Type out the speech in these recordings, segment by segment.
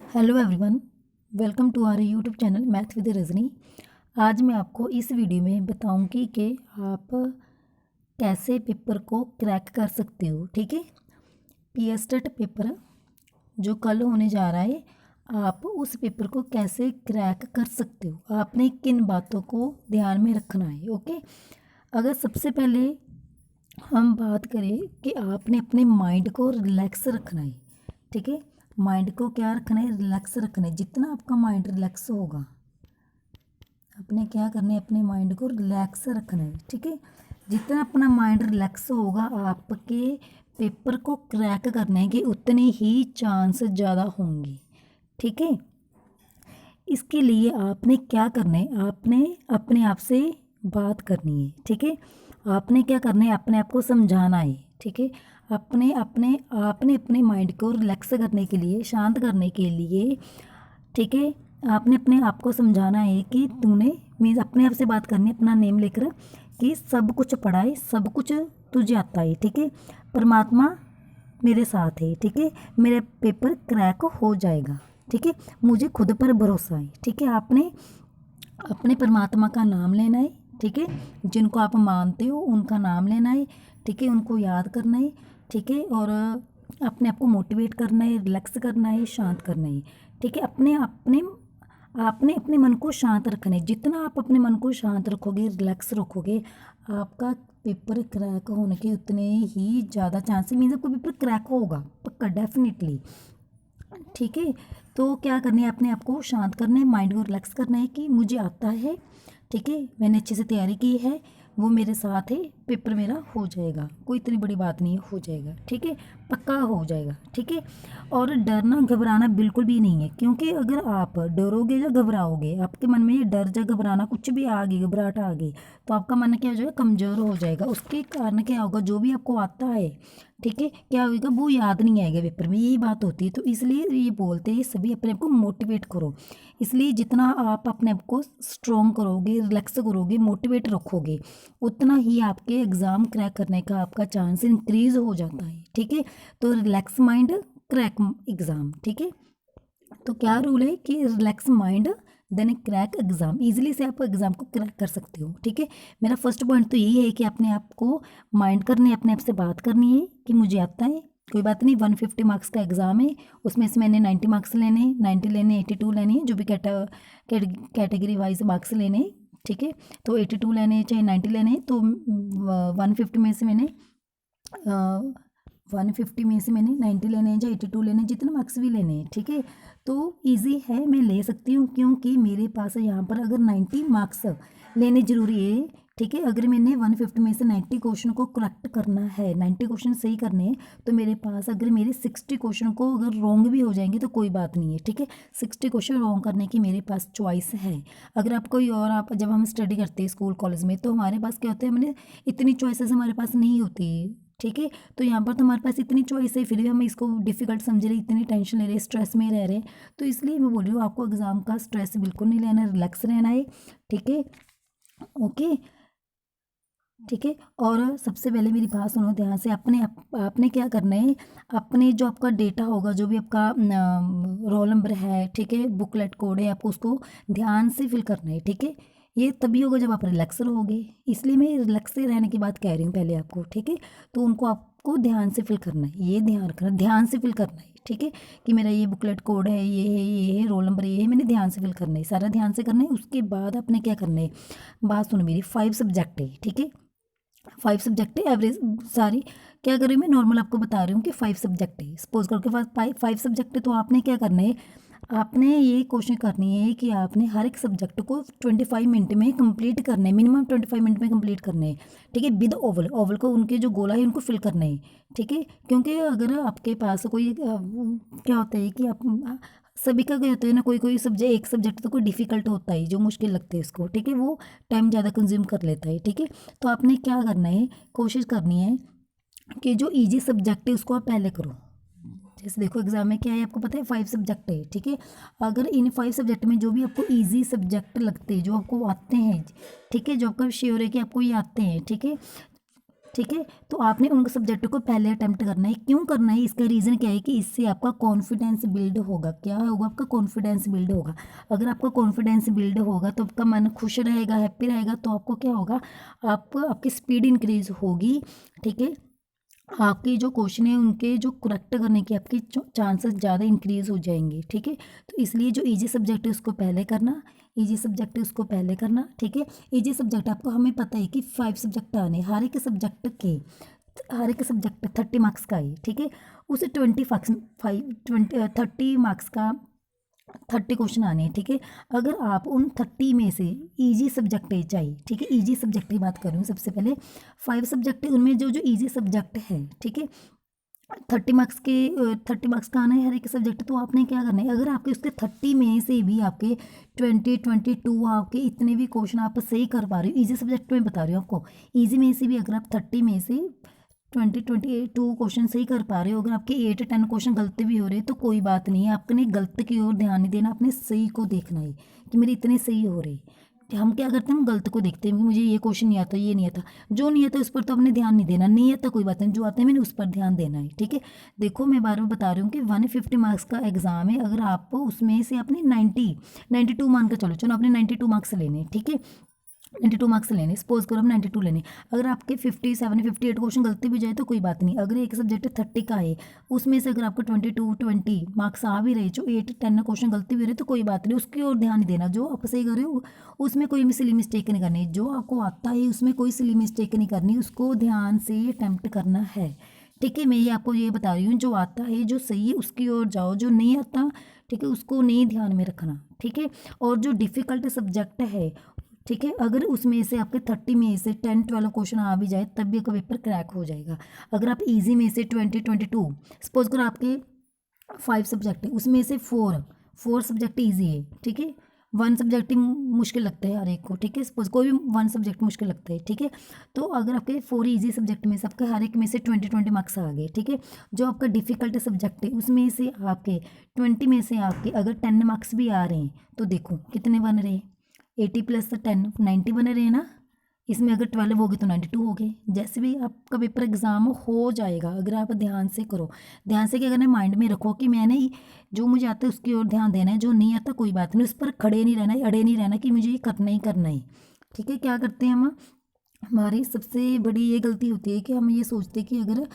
Hello everyone, welcome to our YouTube channel math with Rajni. आज मैं आपको इस वीडियो में बताऊंगी कि आप कैसे पेपर को क्रैक कर सकते हो। ठीक है, पीएसटेट पेपर जो कल होने जा रहा है, आप उस पेपर को कैसे क्रैक कर सकते हो, आपने किन बातों को ध्यान में रखना है। ओके, अगर सबसे पहले हम बात करें कि आपने अपने माइंड को रिलैक्स रखना है। ठीक है, माइंड को क्या रखना है, रिलैक्स रखना है। जितना आपका माइंड रिलैक्स होगा, आपने क्या करना है, अपने माइंड को रिलैक्स रखना है। ठीक है, जितना अपना माइंड रिलैक्स होगा, आपके पेपर को क्रैक करने के उतने ही चांस ज़्यादा होंगे। ठीक है, इसके लिए आपने क्या करना है, आपने अपने आप से बात करनी है। ठीक है, आपने क्या करना है, अपने आप को समझाना है। ठीक है, अपने अपने आपने अपने माइंड को रिलैक्स करने के लिए, शांत करने के लिए, ठीक है, आपने अपने आप को समझाना है कि तूने, मीन्स अपने आप से बात करनी है, अपना नेम लेकर, कि सब कुछ पढ़ा है, सब कुछ तुझे आता है। ठीक है, परमात्मा मेरे साथ है। ठीक है, मेरा पेपर क्रैक हो जाएगा। ठीक है, मुझे खुद पर भरोसा है। ठीक है, आपने अपने परमात्मा का नाम लेना है। ठीक है, जिनको आप मानते हो उनका नाम लेना है। ठीक है, उनको याद करना है। ठीक है, और अपने आप को मोटिवेट करना है, रिलैक्स करना है, शांत करना है। ठीक है, अपने अपने आपने अपने मन को शांत रखना है। जितना आप अपने मन को शांत रखोगे, रिलैक्स रखोगे, आपका पेपर क्रैक होने के उतने ही ज़्यादा चांस, मीन्स आपका पेपर क्रैक होगा पक्का, डेफिनेटली। ठीक है, तो क्या करना है, अपने आप को शांत करना है, माइंड को रिलैक्स करना है कि मुझे आता है। ठीक है, मैंने अच्छे से तैयारी की है, वो मेरे साथ है, पेपर मेरा हो जाएगा, कोई इतनी बड़ी बात नहीं है, हो जाएगा। ठीक है, पक्का हो जाएगा। ठीक है, और डरना घबराना बिल्कुल भी नहीं है, क्योंकि अगर आप डरोगे या घबराओगे, आपके मन में ये डर या घबराना कुछ भी आ गई, घबराहट आ गई, तो आपका मन क्या हो जाएगा, कमज़ोर हो जाएगा। उसके कारण क्या होगा, जो भी आपको आता है, ठीक है, क्या होगा, वो याद नहीं आएगा पेपर में, यही बात होती है। तो इसलिए ये बोलते हैं सभी अपने आप को मोटिवेट करो। इसलिए जितना आप अपने आप को स्ट्रॉन्ग करोगे, रिलैक्स करोगे, मोटिवेट रखोगे, उतना ही आपके एग्ज़ाम क्रैक करने का आपका चांस इंक्रीज हो जाता है। ठीक है, तो रिलैक्स माइंड, क्रैक एग्ज़ाम। ठीक है, तो क्या रूल है कि relax mind then crack exam, easily से आप एग्जाम को क्रैक कर सकते हो। ठीक है, मेरा फर्स्ट पॉइंट तो यही है कि अपने आप को माइंड करने, अपने आप से बात करनी है कि मुझे आता है, कोई बात नहीं, 150 मार्क्स का एग्ज़ाम है, उसमें से मैंने 90 मार्क्स लेने, 90 लेने, 82 लेने हैं, जो भी कैटेगरी वाइज मार्क्स लेने हैं। ठीक है, तो 82 लेने हैं चाहे 90 लेने हैं, तो 150 में से मैंने 150 में से मैंने 90 लेने हैं या 82 लेने हैं, जितने मार्क्स भी लेने हैं। ठीक है, तो इजी है, मैं ले सकती हूँ, क्योंकि मेरे पास यहाँ पर अगर 90 मार्क्स लेने ज़रूरी है। ठीक है, अगर मैंने 150 में से 90 क्वेश्चन को करेक्ट करना है, 90 क्वेश्चन सही करने हैं, तो मेरे पास अगर मेरे 60 क्वेश्चन को अगर रॉन्ग भी हो जाएंगे तो कोई बात नहीं है। ठीक है, 60 क्वेश्चन रॉन्ग करने की मेरे पास चॉइस है। अगर आप कोई और, आप जब हम स्टडी करते हैं स्कूल कॉलेज में, तो हमारे पास क्या होता है, हमने इतनी चॉइसेस हमारे पास नहीं होती। ठीक है, तो यहाँ पर तो हमारे पास इतनी चॉइस है, फिर भी हम इसको डिफ़िकल्ट समझ रहे, इतनी टेंशन ले रहे, स्ट्रेस में रह रहे। तो इसलिए मैं बोल रही हूँ, आपको एग्ज़ाम का स्ट्रेस बिल्कुल नहीं लेना है, रिलैक्स रहना है। ठीक है, ओके। ठीक है, और सबसे पहले मेरी बात सुनो ध्यान से, आपने क्या करना है, अपने जो आपका डेटा होगा, जो भी आपका रोल नंबर है, ठीक है, बुकलेट कोड है, आपको उसको ध्यान से फिल करना है। ठीक है, ये तभी होगा जब आप रिलैक्स रहोगे, इसलिए मैं रिलैक्स से रहने की बात कह रही हूँ पहले आपको। ठीक है, तो उनको आपको ध्यान से फिल करना है, ये ध्यान रखना, ध्यान से फिल करना है। ठीक है, कि मेरा ये बुकलेट कोड है, ये है रोल नंबर, ये है, मैंने ध्यान से फिल करना है, सारा ध्यान से करना है। उसके बाद आपने क्या करना है, बात सुनो मेरी, 5 सब्जेक्ट है। ठीक है, 5 सब्जेक्ट है, एवरेज सारी, क्या करें, मैं नॉर्मल आपको बता रही हूँ कि 5 सब्जेक्ट है, सपोज करके पास 5 सब्जेक्ट है, तो आपने क्या करना है, आपने ये कोशिश करनी है कि आपने हर एक सब्जेक्ट को 25 मिनट में कंप्लीट करना है, मिनिमम 25 मिनट में कंप्लीट करना है। ठीक है, विद ओवल, ओवल को उनके जो गोला है उनको फिल करना है। ठीक है, क्योंकि अगर आपके पास कोई क्या होता है कि आप सभी का क्या होता है ना, कोई कोई सब्जेक्ट, एक सब्जेक्ट तो कोई डिफिकल्ट होता है, जो मुश्किल लगता है उसको। ठीक है, वो टाइम ज़्यादा कंज्यूम कर लेता है। ठीक है, तो आपने क्या करना है, कोशिश करनी है कि जो इजी सब्जेक्ट है उसको आप पहले करो। जैसे देखो एग्जाम में क्या है, आपको पता है 5 सब्जेक्ट है। ठीक है, अगर इन 5 सब्जेक्ट में जो भी आपको इजी सब्जेक्ट लगते हैं, जो आपको आते हैं, ठीक है, जो आपका श्योर है कि आपको ये आते हैं, ठीक है, ठीक है। तो आपने उन सब्जेक्ट को पहले अटेम्प्ट करना है। क्यों करना है, इसका रीज़न क्या है कि इससे आपका कॉन्फिडेंस बिल्ड होगा। क्या होगा, आपका कॉन्फिडेंस बिल्ड होगा। अगर आपका कॉन्फिडेंस बिल्ड होगा तो आपका मन खुश रहेगा, हैप्पी रहेगा, तो आपको क्या होगा, आपकी स्पीड इंक्रीज होगी। ठीक है, आपके जो क्वेश्चन है उनके जो करेक्ट करने की आपकी चांसेस ज़्यादा इंक्रीज हो जाएंगे। ठीक है, तो इसलिए जो इजी सब्जेक्ट है उसको पहले करना, इजी सब्जेक्ट है उसको पहले करना। ठीक है, इजी सब्जेक्ट आपको, हमें पता है कि 5 सब्जेक्ट आने, हर एक सब्जेक्ट 30 मार्क्स का है। ठीक है, उसे 30 मार्क्स का 30 क्वेश्चन आने हैं। ठीक है, अगर आप उन 30 में से इजी सब्जेक्ट है चाहिए, ठीक है, इजी सब्जेक्ट की बात करूँ सबसे पहले, 5 सब्जेक्ट है उनमें जो जो इजी सब्जेक्ट है, ठीक है, 30 मार्क्स का आना है हर एक सब्जेक्ट। तो आपने क्या करना है, अगर आपके उसके 30 में से भी आपके 22 आपके इतने भी क्वेश्चन आप सही कर पा रहे हो, इजी सब्जेक्ट में बता रही हूँ आपको, इजी में से भी अगर आप 30 में से 22 क्वेश्चन सही कर पा रहे हो, अगर आपके 8-10 क्वेश्चन गलत भी हो रहे हैं तो कोई बात नहीं है, आपने गलत की ओर ध्यान नहीं देना, आपने सही को देखना है कि मेरे इतने सही हो रहे हैं। हम क्या करते हैं, हम गलत को देखते हैं कि मुझे ये क्वेश्चन नहीं आता, ये नहीं आता, जो नहीं आता उस पर तो अपने ध्यान नहीं देना, नहीं आता कोई बात नहीं, जो आता है मैंने उस पर ध्यान देना है। ठीक है, देखो मैं बार बार बता रही हूँ कि 150 मार्क्स का एग्जाम है, अगर आप उसमें से अपने 92 मान कर चलो, चलो आपने 92 मार्क्स लेने, ठीक है, 92 मार्क्स लेने, सपोज करो हम 92 लेने, अगर आपके 57-58 क्वेश्चन गलती भी जाए तो कोई बात नहीं, अगर एक सब्जेक्ट 30 का है उसमें से अगर आपको 20 मार्क्स आ भी रहे, जो 8-10 क्वेश्चन गलती भी रहे तो कोई बात नहीं, उसकी ओर ध्यान नहीं देना, जो आप सही कर रहे हो उसमें कोई भी सिली मिस्टेक नहीं करनी, जो आपको आता है उसमें कोई सिली मिस्टेक नहीं करनी, उसको ध्यान से अटैम्प्ट करना है। ठीक है, मैं ये आपको ये बता रही हूँ, जो आता है जो सही है उसकी ओर जाओ, जो नहीं आता ठीक है उसको नहीं ध्यान में रखना। ठीक है, और जो डिफ़िकल्ट सब्जेक्ट है, ठीक है, अगर उसमें से आपके 30 में से 10-12 क्वेश्चन आ भी जाए तब भी आपका पेपर क्रैक हो जाएगा। अगर आप इजी में से 20-22, सपोज करो आपके 5 सब्जेक्ट है उसमें से 4 सब्जेक्ट इजी है, ठीक है, 1 सब्जेक्ट ही मुश्किल लगता है हर एक को, ठीक है, सपोज कोई भी 1 सब्जेक्ट मुश्किल लगता है, ठीक है, तो अगर आपके 4 इजी सब्जेक्ट में से आपके हर एक में से 20 मार्क्स आ गए, ठीक है, जो आपका डिफिकल्ट सब्जेक्ट है उसमें से आपके 20 में से आपके अगर 10 मार्क्स भी आ रहे हैं तो देखो कितने बन रहे हैं, 80 + 10 90 बने रहे ना, इसमें अगर 12 हो गए तो 92 हो गए। जैसे भी आपका पेपर एग्जाम हो जाएगा, अगर आप ध्यान से करो, ध्यान से क्या करना है, माइंड में रखो कि मैंने जो मुझे आता है उसकी ओर ध्यान देना है, जो नहीं आता कोई बात नहीं, उस पर खड़े नहीं रहना है, अड़े नहीं रहना कि मुझे ये करना ही करना है। ठीक है, क्या करते हैं हम, हमारी सबसे बड़ी ये गलती होती है कि हम ये सोचते हैं कि अगर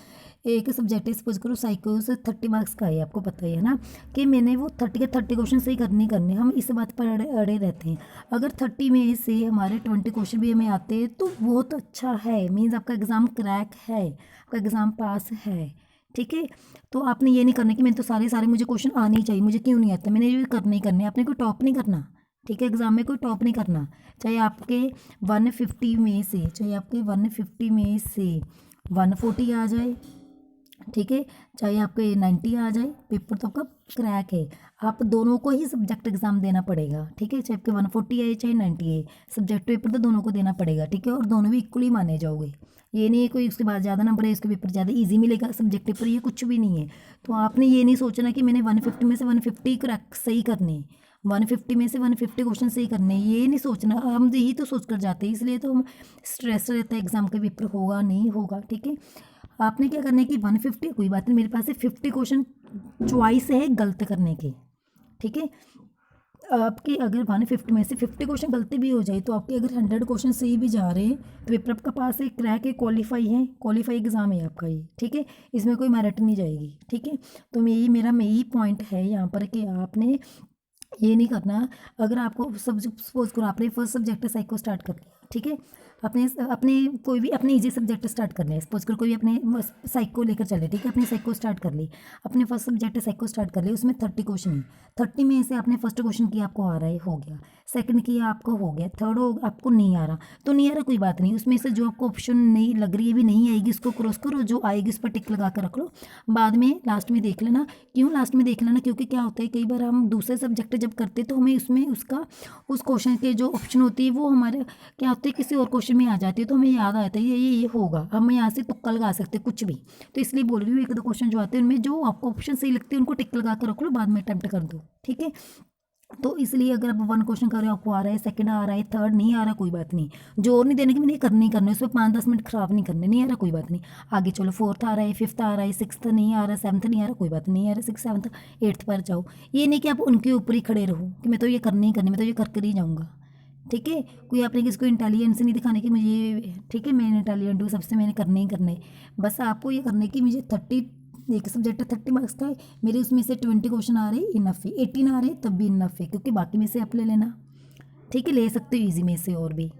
एक सब्जेक्ट है, सपोज करो साइको से 30 मार्क्स का है, आपको पता ही है ना कि मैंने वो 30 के 30 क्वेश्चन सही करने करने, हम इस बात पर अड़े अड़े रहते हैं। अगर 30 में से हमारे 20 क्वेश्चन भी हमें आते हैं तो बहुत अच्छा है, मीन्स आपका एग्ज़ाम क्रैक है, आपका एग्ज़ाम पास है। ठीक है, तो आपने ये नहीं करना कि मैंने तो सारे सारे मुझे क्वेश्चन आने ही चाहिए, मुझे क्यों नहीं आता, मैंने ये करने ही करने, आपने कोई टॉप नहीं करना। ठीक है, एग्ज़ाम में कोई टॉप नहीं करना, चाहे आपके 150 में से, चाहे आपके 150 में से 140 आ जाए, ठीक है, चाहे आपके 90 आ जाए, पेपर तो आपका क्रैक है। आप दोनों को ही सब्जेक्ट एग्जाम देना पड़ेगा। ठीक है, चाहे आपके 140 आए चाहे 90 आए, सब्जेक्ट पेपर तो दोनों को देना पड़ेगा। ठीक है, और दोनों भी इक्वली माने जाओगे, ये नहीं है कोई उसके बाद ज़्यादा नंबर है उसके पेपर ज़्यादा ईजी मिलेगा सब्जेक्ट पेपर, ये कुछ भी नहीं है। तो आपने ये नहीं सोचना कि मैंने 150 में से 150 क्रैक सही करने, 150 में से 150 क्वेश्चन सही करने, ये नहीं सोचना, हम यही तो सोच कर जाते हैं, इसलिए तो हम स्ट्रेस रहता है एग्जाम का पेपर होगा नहीं होगा। ठीक है, आपने क्या करना है कि 150 कोई बात नहीं, मेरे पास है 50 क्वेश्चन चॉइस है गलत करने के। ठीक है, आपके अगर 150 में से 50 क्वेश्चन गलती भी हो जाए तो आपके अगर 100 क्वेश्चन सही भी जा रहे हैं तो पेपर आपका पास है, क्रैक है, क्वालिफाई एग्जाम है आपका ये। ठीक है, इसमें कोई मेरिट नहीं जाएगी। ठीक है, तो यही पॉइंट है यहाँ पर कि आपने ये नहीं करना। अगर आपको सपोज करो आपने फर्स्ट सब्जेक्ट साइको स्टार्ट कर लिया, ठीक है, अपने अपने कोई भी अपने इजी सब्जेक्ट स्टार्ट कर लिया, सपोज करो कोई भी अपने साइको लेकर चले, ठीक है, अपने साइको स्टार्ट कर ली, अपने फर्स्ट सब्जेक्ट साइको स्टार्ट कर लिया, उसमें 30 क्वेश्चन है, 30 में से आपने फर्स्ट क्वेश्चन किया आपको आ रहा है, हो गया, सेकंड किया आपको हो गया, थर्ड हो आपको नहीं आ रहा, तो नहीं आ रहा कोई बात नहीं, उसमें से जो आपको ऑप्शन नहीं लग रही है भी नहीं आएगी उसको क्रॉस करो, जो आएगी उस पर टिक लगा कर रख लो, बाद में लास्ट में देख लेना। क्यों लास्ट में देख लेना, क्योंकि क्या होता है कई बार हम दूसरे सब्जेक्ट जब करते हैं तो हमें उसमें उसका उस क्वेश्चन के जो ऑप्शन होती है वो हमारे क्या होते हैं किसी और क्वेश्चन में आ जाती है, तो हमें याद आता है ये होगा, हम यहाँ से तुक्का लगा सकते हैं कुछ भी। तो इसलिए बोल रही हूँ, 1-2 क्वेश्चन जो आते हैं उनमें जो आपको ऑप्शन सही लगते हैं उनको टिक लगा कर रख लो, बाद में अटैम्प्ट कर दो। ठीक है, तो इसलिए अगर आप 1 क्वेश्चन कर रहे हो, आपको आ रहा है, सेकंड आ रहा है, थर्ड नहीं आ रहा, कोई बात नहीं, जोर नहीं देने की, मैंने ये करने ही करने, उसमें 5-10 मिनट ख़राब नहीं करने, नहीं आ रहा कोई बात नहीं, आगे चलो, फोर्थ आ रहा है, फिफ्थ आ रहा है, सिक्स्थ नहीं आ रहा, सेवन्थ नहीं आ रहा, कोई बात नहीं आ रहा, सिक्स सेवन्थ एट्थ पर जाओ। ये नहीं कि आप उनके ऊपर ही खड़े रहो कि मैं तो ये करनी ही करनी, मैं तो ये कर ही जाऊँगा, ठीक है। कोई आपने किसको इंटेलिजेंस नहीं दिखाने की मुझे, ठीक है, मैं इंटेलिजेंट हूँ सबसे, मैंने करने ही करने, बस आपको ये करने की मुझे 30, एक सब्जेक्ट 30 मार्क्स का है, मेरे उसमें से 20 क्वेश्चन आ रहे हैं, इनफ है, 18 आ रहे हैं तब भी इनफ है, क्योंकि बाकी में से आप ले लेना, ठीक है, ले सकते हो ईजी में से और भी।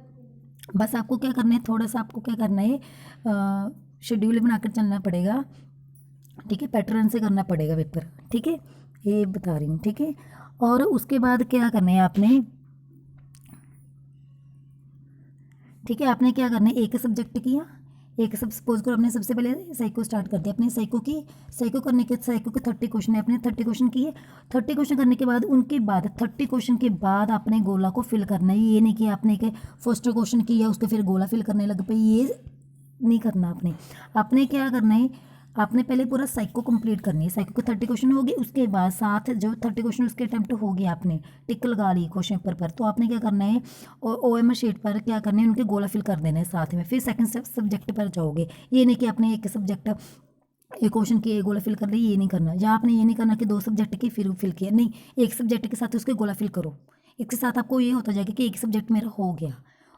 बस आपको क्या करना है, थोड़ा सा आपको क्या करना है, शेड्यूल बनाकर चलना पड़ेगा, ठीक है, पैटर्न से करना पड़ेगा पेपर, ठीक है, ये बता रही हूँ, ठीक है। और उसके बाद क्या करना है आपने, ठीक है, आपने क्या करना है, एक सब्जेक्ट किया, एक सब सपोज करो आपने सबसे पहले साइको स्टार्ट कर दिया, अपने साइको करने के, साइको के 30 क्वेश्चन है, अपने 30 क्वेश्चन किए, 30 क्वेश्चन करने के बाद उनके बाद 30 क्वेश्चन के बाद आपने गोला को फिल करना है, ये नहीं कि आपने के फर्स्ट क्वेश्चन किया उसके फिर गोला फिल करने लग पे, ये नहीं करना आपने क्या करना है, आपने पहले पूरा साइको कंप्लीट करनी है, साइको के 30 क्वेश्चन हो गए, उसके बाद साथ जो 30 क्वेश्चन उसके अटैम्प्ट हो गए, आपने टिक लगा ली क्वेश्चन पेपर पर, तो आपने क्या करना है, OMR शीट पर क्या करना है, उनके गोला फिल कर देना है साथ में, फिर सेकंड सब्जेक्ट पर जाओगे, ये नहीं कि आपने एक सब्जेक्ट एक क्वेश्चन की एक गोला फिल कर ली, ये नहीं करना, या आपने ये नहीं करना कि 2 सब्जेक्ट की फिर फिल किया, नहीं, एक सब्जेक्ट के साथ उसके गोला फिल करो, इसके साथ आपको ये होता जाएगा कि एक सब्जेक्ट मेरा हो गया।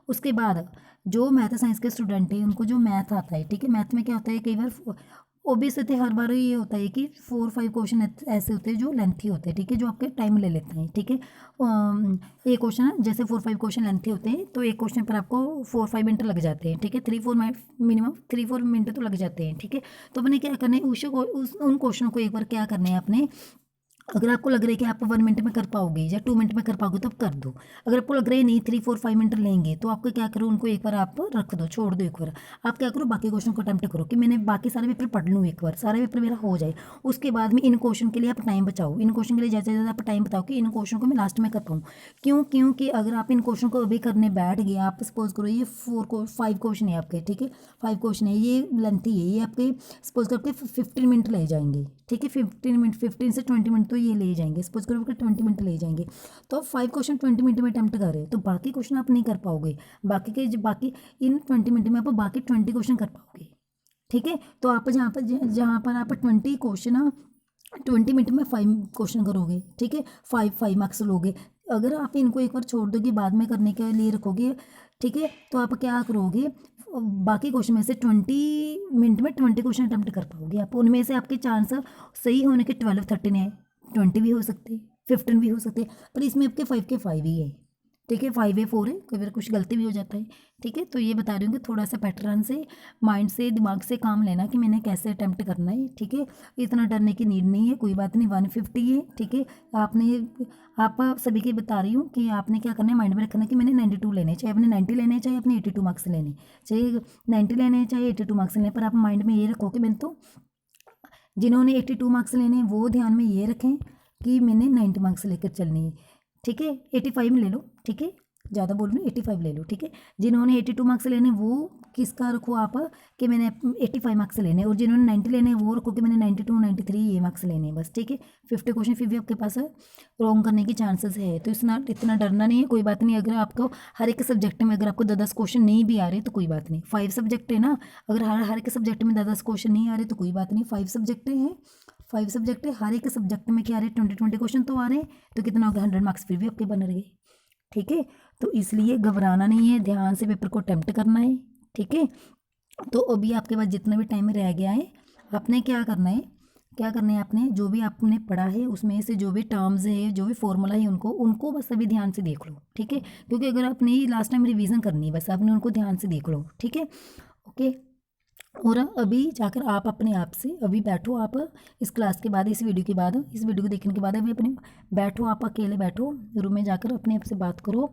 उसके बाद जो मैथ साइंस के स्टूडेंट हैं उनको जो मैथ आता है, ठीक है, मैथ में क्या होता है, कई बार ओबीएस होते हैं, हर बार ये होता है कि 4-5 क्वेश्चन ऐसे होते हैं जो लेंथी होते हैं, ठीक है, जो आपके टाइम ले लेते हैं, ठीक है, एक क्वेश्चन जैसे 4-5 क्वेश्चन लेंथी होते हैं, तो एक क्वेश्चन पर आपको 4-5 मिनट लग जाते हैं, ठीक है, 3-4 मिनट मिनिमम 3-4 मिनट तो लग जाते हैं, ठीक है। तो अपने क्या करना है, उन क्वेश्चनों को एक बार क्या करना है आपने, अगर आपको लग रहा है कि आप 1 मिनट में कर पाओगे या 2 मिनट में कर पाओगे तो आप कर दो, अगर आपको लग रहा है नहीं 3-4-5 मिनट लेंगे, तो आपको क्या करो, उनको एक बार आप रख दो, छोड़ दो, एक बार आप क्या करो, बाकी क्वेश्चन को अटैम्प्ट करो कि मैंने बाकी सारे पेपर पढ़ लूँ, एक बार सारे पेपर मेरा हो जाए, उसके बाद में इन क्वेश्चन के लिए आप टाइम बचाओ, इन क्वेश्चन के लिए ज़्यादा से ज़्यादा आप टाइम बताओ कि इन क्वेश्चन को मैं लास्ट में कर पाऊँ, क्योंकि अगर आप इन क्वेश्चन को अभी करने बैठ गए, आप सपोज करो ये 5 क्वेश्चन है आपके, ठीक है, 5 क्वेश्चन है, ये लेंथी है, ये आपके सपोज करके 15 मिनट ले जाएंगे, ठीक है, 15 मिनट, 15 से 20 मिनट तो ये ले जाएंगे, सपोज करो कि 20 मिनट ले जाएंगे, तो आप 5 क्वेश्चन 20 मिनट में अटैम्प्ट कर रहे हैं, तो बाकी क्वेश्चन आप नहीं कर पाओगे, बाकी इन 20 मिनट में आप बाकी 20 क्वेश्चन कर पाओगे, ठीक है। तो आप जहाँ पर आप 20 क्वेश्चन 20 मिनट में 5 क्वेश्चन करोगे, ठीक है, 5 मार्क्स लोगे, अगर आप इनको एक बार छोड़ दोगे बाद में करने के लिए रखोगे, ठीक है, तो आप क्या करोगे, बाकी क्वेश्चन में से 20 मिनट में 20 क्वेश्चन अटैम्प्ट कर पाओगे आप, उनमें से आपके चांस सही होने के 12-13 है, 20 भी हो सकते हैं, 15 भी हो सकते हैं, पर इसमें आपके 5 के 5 ही है, ठीक है, 5 है 4 है, कई बार कुछ गलती भी हो जाता है, ठीक है। तो ये बता रही हूँ कि थोड़ा सा पैटर्न से, माइंड से, दिमाग से काम लेना कि मैंने कैसे अटैम्प्ट करना है, ठीक है, इतना डरने की नीड नहीं है, कोई बात नहीं, 150 है, ठीक है, आप सभी के बता रही हूँ कि आपने क्या करना है, माइंड में रखना है कि मैंने 92 लेने, चाहे अपने 90 लेने, चाहे अपने 82 मार्क्स लेने, चाहे 90 लेने, चाहे 82 मार्क्स लेने, पर आप माइंड में ये रखो कि मैंने तो, जिन्होंने 82 मार्क्स लेने वो ध्यान में ये रखें कि मैंने 90 मार्क्स लेकर चलनी है, ठीक है, 85 में ले लो, ठीक है, ज़्यादा बोल रही हूँ, 85 ले लो, ठीक है, जिन्होंने 82 मार्क्स लेने वो किसका रखो आप कि मैंने 85 मार्क्स लेने, और जिन्होंने 90 लेने वो रखो कि मैंने 92 93 ये मार्क्स लेने, बस, ठीक है। 50 क्वेश्चन फिर भी आपके पास रॉन्ग करने की चांसेस है, तो इतना डरना नहीं है, कोई बात नहीं, अगर आपको हर एक सब्जेक्ट में अगर आपको 10-10 क्वेश्चन नहीं भी आ रहे तो कोई बात नहीं, 5 सब्जेक्ट है ना, अगर हर एक सब्जेक्ट में 10-10 क्वेश्चन नहीं आ रहे तो कोई बात नहीं, 5 सब्जेक्ट हैं, 5 सब्जेक्ट है, हर एक सब्जेक्ट में क्या आ रहे हैं, 20 क्वेश्चन तो आ रहे हैं, तो कितना होगा, 100 मार्क्स फिर भी आपके बन रहे, ठीक है। तो इसलिए घबराना नहीं है, ध्यान से पेपर को अटेम्प्ट करना है, ठीक है। तो अभी आपके पास जितना भी टाइम रह गया है, आपने क्या करना है आपने जो भी आपने पढ़ा है उसमें से जो भी टर्म्स है, जो भी फॉर्मूला है, उनको बस अभी ध्यान से देख लो, ठीक है, क्योंकि अगर आपने लास्ट टाइम रिवीजन करनी है, बस आपने उनको ध्यान से देख लो, ठीक है, ओके। और अभी जाकर आप अपने आप से अभी बैठो, आप इस क्लास के बाद, इस वीडियो के बाद, इस वीडियो को देखने के बाद अभी अपने बैठो, आप अकेले बैठो रूम में जाकर अपने आप से बात करो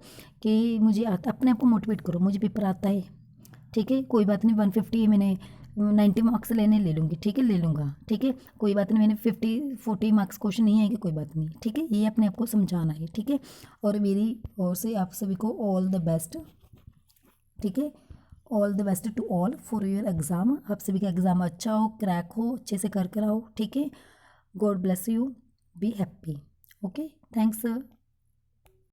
कि मुझे आता, अपने आप को मोटिवेट करो, मुझे पेपर आता है, ठीक है, कोई बात नहीं, 150 मैंने 90 मार्क्स लेने ले लूँगी, ठीक है, ले लूँगा, ठीक है, कोई बात नहीं, मैंने 50-40 मार्क्स क्वेश्चन नहीं आएंगे, कोई बात नहीं, ठीक है, ये अपने आप को समझाना है, ठीक है। और मेरी ओर से आप सभी को ऑल द बेस्ट, ठीक है, all the best to all for your exam, आप सभी का एग्ज़ाम अच्छा हो, क्रैक हो, अच्छे से कर कर आओ, ठीक है, God bless you, be happy, okay, thanks.